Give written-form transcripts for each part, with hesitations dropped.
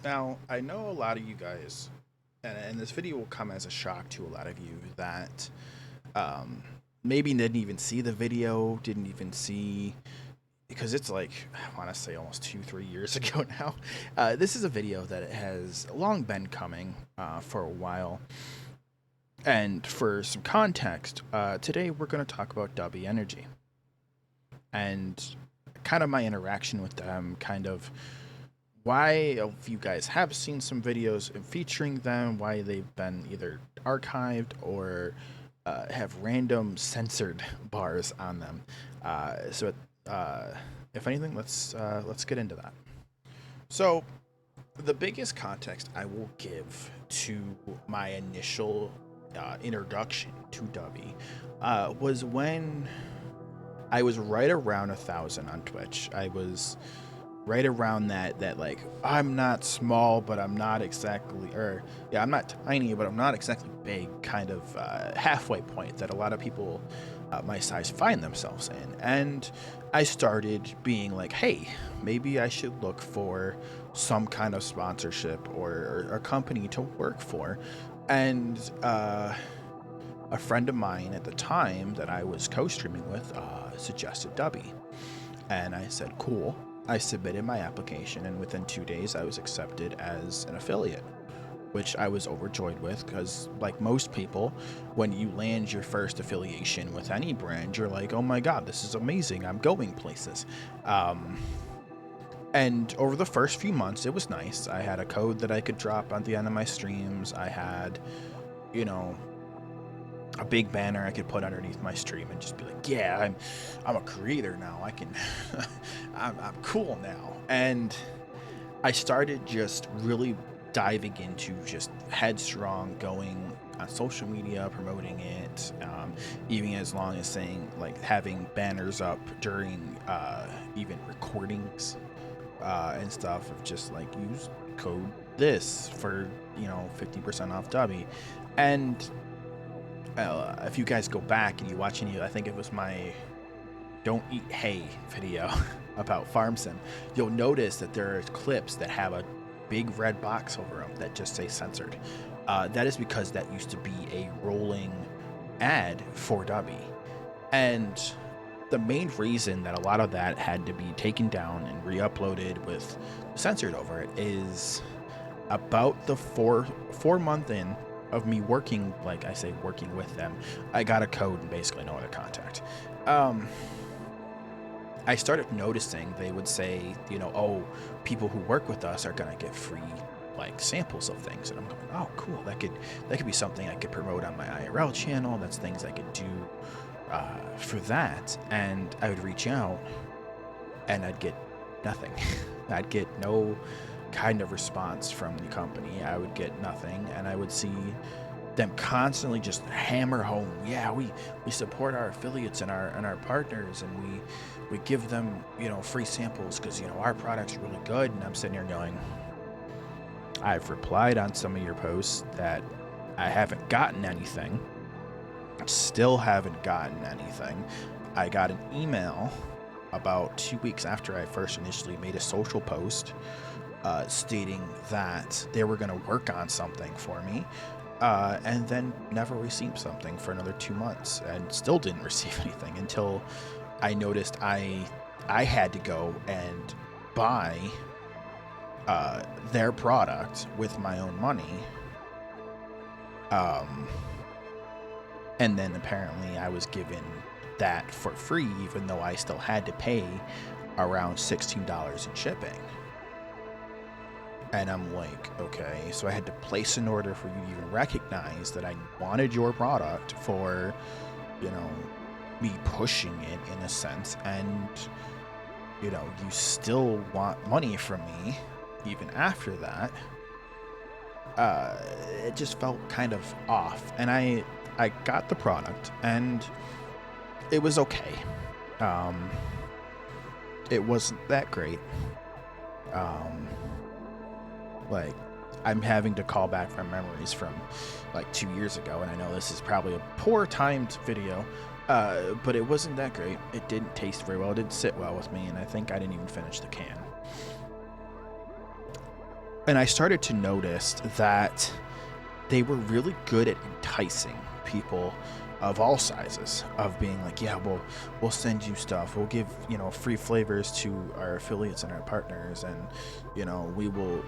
Now, I know a lot of you guys, and this video will come as a shock to a lot of you that um, maybe didn't even see the video, didn't even see, because it's like, I want to say almost 2, 3 years ago now. This is a video that has long been coming for a while. And for some context, today we're going to talk about Dubby Energy and kind of my interaction with them, kind of why, if you guys have seen some videos featuring them, why they've been either archived or have random censored bars on them. So, if anything, let's get into that. So, the biggest context I will give to my initial introduction to Dubby was when I was right around 1,000 on Twitch. I was right around that like I'm not small, but I'm not exactly, or yeah, I'm not tiny, but I'm not exactly big kind of halfway point that a lot of people my size find themselves in. And I started being like, hey, maybe I should look for some kind of sponsorship or a company to work for. And a friend of mine at the time that I was co-streaming with suggested Dubby. And I said, cool. I submitted my application, and within 2 days, I was accepted as an affiliate, which I was overjoyed with because, like most people, when you land your first affiliation with any brand, you're like, oh my God, this is amazing. I'm going places. And over the first few months, it was nice. I had a code that I could drop at the end of my streams. I had, you know, a big banner I could put underneath my stream and just be like, yeah, I'm a creator now. I can, I'm cool now. And I started just really diving into just headstrong going on social media, promoting it, even as long as saying, like, having banners up during even recordings and stuff of just like, use code this for, 50% off Dubby. And if you guys go back and you watch any, I think it was my Don't Eat Hay video about farm sim, you'll notice that there are clips that have a big red box over them that just say censored. That is because that used to be a rolling ad for Dubby. And the main reason that a lot of that had to be taken down and re-uploaded with censored over it is about the four month in of me working, like I say, working with them, I got a code and basically no other contact. I started noticing they would say, oh, people who work with us are gonna get free like samples of things, and I'm going, oh, cool. That could be something I could promote on my IRL channel. That's things I could do for that. And I would reach out, and I'd get nothing. I'd get no kind of response from the company. I would get nothing, and I would see them constantly just hammer home, yeah, we support our affiliates and our partners, and we give them, free samples because, our product's really good. And I'm sitting here going, I've replied on some of your posts that I haven't gotten anything, still haven't gotten anything. I got an email about 2 weeks after I first initially made a social post stating that they were going to work on something for me, and then never received something for another 2 months, and still didn't receive anything until I noticed I had to go and buy their product with my own money. And then apparently I was given that for free, even though I still had to pay around $16 in shipping. And I'm like, okay, so I had to place an order for you to even recognize that I wanted your product for, me pushing it in a sense. And, you still want money from me even after that. It just felt kind of off. And I got the product, and it was okay. It wasn't that great. Like, I'm having to call back from memories from like 2 years ago, and I know this is probably a poor timed video, but it wasn't that great. It didn't taste very well. It didn't sit well with me, and I think I didn't even finish the can. And I started to notice that they were really good at enticing people of all sizes, of being like, yeah, we'll send you stuff, we'll give, you know, free flavors to our affiliates and our partners, and, you know, we'll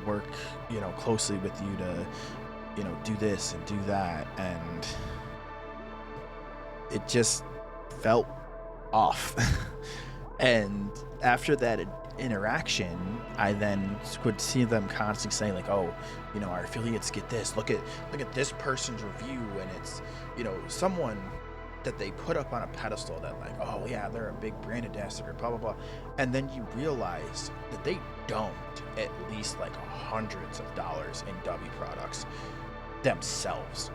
work, you know, closely with you to, you know, do this and do that. And it just felt off. And after that interaction, I then would see them constantly saying like, oh, you know, our affiliates get this, look at this person's review, and it's, you know, someone that they put up on a pedestal that like, oh yeah, they're a big brand ambassador, blah blah blah. And then you realize that they don't at least like hundreds of dollars in Dubby products themselves.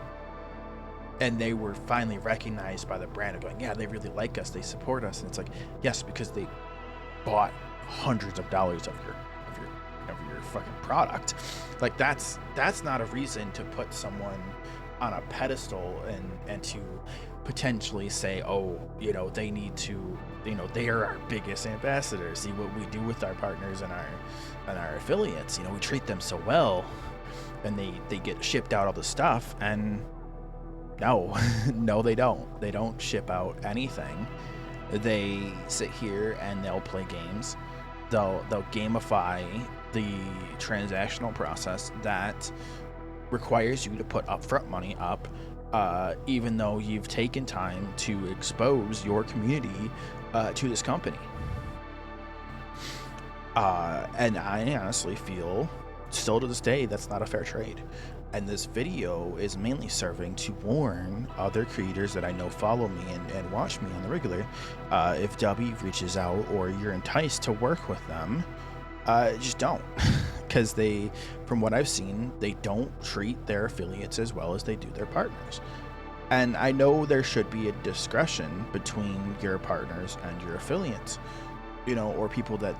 And they were finally recognized by the brand of going, yeah, they really like us, they support us. And it's like, yes, because they bought hundreds of dollars of your fucking product. Like that's not a reason to put someone on a pedestal and to potentially say, oh, you know, they need to, you know, they are our biggest ambassadors. See what we do with our partners and our affiliates. You know, we treat them so well, and they get shipped out all the stuff. And no, no, they don't. They don't ship out anything. They sit here and they'll play games. They'll gamify the transactional process that requires you to put upfront money up, even though you've taken time to expose your community to this company. And I honestly feel, still to this day, that's not a fair trade. And this video is mainly serving to warn other creators that I know follow me and watch me on the regular. If Dubby reaches out or you're enticed to work with them, just don't. Because they, from what I've seen, they don't treat their affiliates as well as they do their partners. And I know there should be a discretion between your partners and your affiliates, you know, or people that,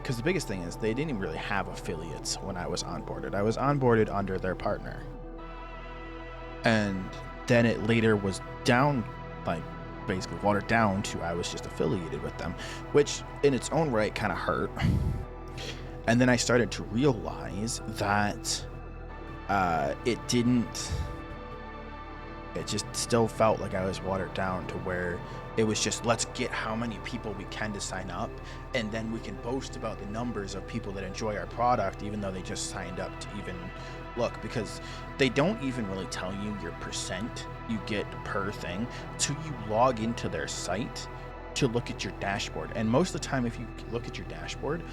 because the biggest thing is they didn't even really have affiliates when I was onboarded. I was onboarded under their partner. And then it later was down, like basically watered down to I was just affiliated with them, which in its own right kind of hurt. And then I started to realize that it just still felt like I was watered down to where it was just, let's get how many people we can to sign up, and then we can boast about the numbers of people that enjoy our product, even though they just signed up to even look, because they don't even really tell you your percent you get per thing till you log into their site to look at your dashboard. And most of the time, if you look at your dashboard,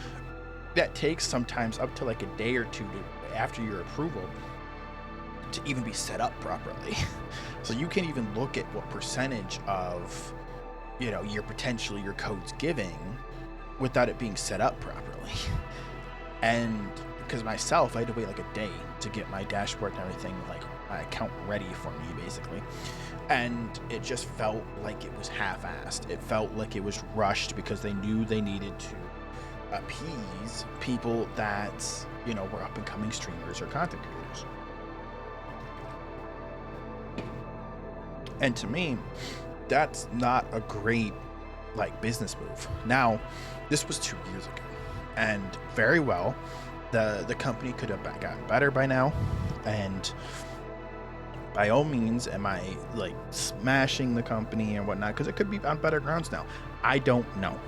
that takes sometimes up to like a day or two after your approval to even be set up properly. So you can even look at what percentage of, you know, your code's giving without it being set up properly. And because myself, I had to wait like a day to get my dashboard and everything, like my account ready for me basically. And it just felt like it was half-assed. It felt like it was rushed because they knew they needed to appease people that, you know, were up and coming streamers or content creators. And to me, that's not a great like business move. Now, this was 2 years ago, and very well, the company could have gotten better by now. And by all means, am I like smashing the company and whatnot? Because it could be on better grounds now. I don't know.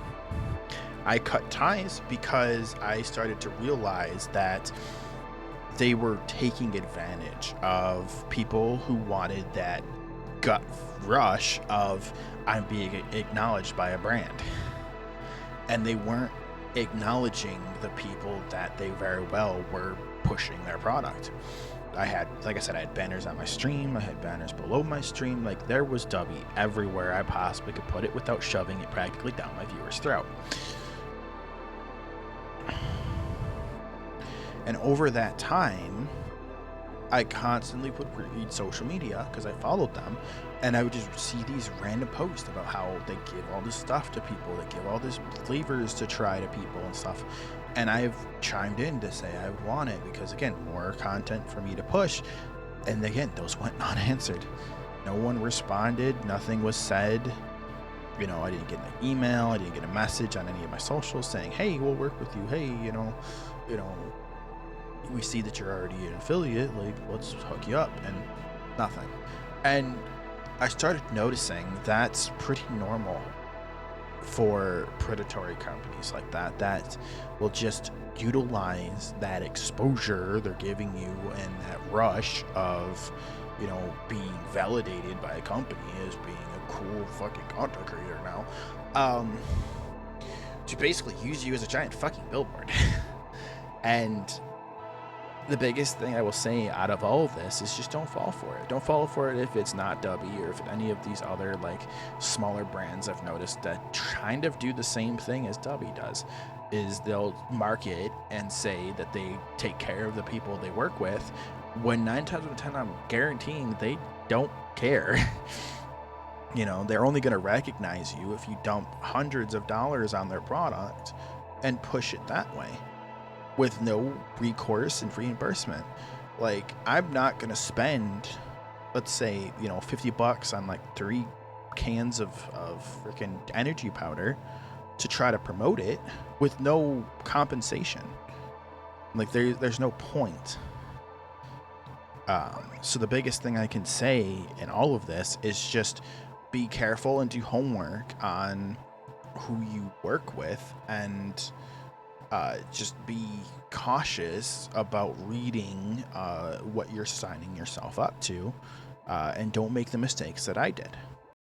I cut ties because I started to realize that they were taking advantage of people who wanted that gut rush of I'm being acknowledged by a brand, and they weren't acknowledging the people that they very well were pushing their product. I had, like I said, I had banners on my stream, I had banners below my stream, like there was Dubby everywhere I possibly could put it without shoving it practically down my viewer's throat. And over that time, I constantly would read social media because I followed them, and I would just see these random posts about how they give all this stuff to people, they give all these flavors to try to people and stuff. And I've chimed in to say I want it because, again, more content for me to push. And again, those went unanswered. No one responded, nothing was said. You know, I didn't get an email, I didn't get a message on any of my socials saying, hey, we'll work with you. Hey, you know, we see that you're already an affiliate, like, let's hook you up, and nothing. And I started noticing that's pretty normal for predatory companies like that, that will just utilize that exposure they're giving you and that rush of, you know, being validated by a company as being a cool fucking content creator now, to basically use you as a giant fucking billboard. And the biggest thing I will say out of all of this is just don't fall for it. Don't fall for it if it's not Dubby or if any of these other like smaller brands I've noticed that kind of do the same thing as Dubby does. Is they'll market and say that they take care of the people they work with, when 9 times out of 10 I'm guaranteeing they don't care. You know, they're only going to recognize you if you dump hundreds of dollars on their product and push it that way, with no recourse and reimbursement. Like, I'm not gonna spend, let's say, you know, $50 on like 3 cans of freaking energy powder to try to promote it with no compensation. Like, there's no point. So the biggest thing I can say in all of this is just be careful and do homework on who you work with, and just be cautious about reading what you're signing yourself up to, and don't make the mistakes that I did.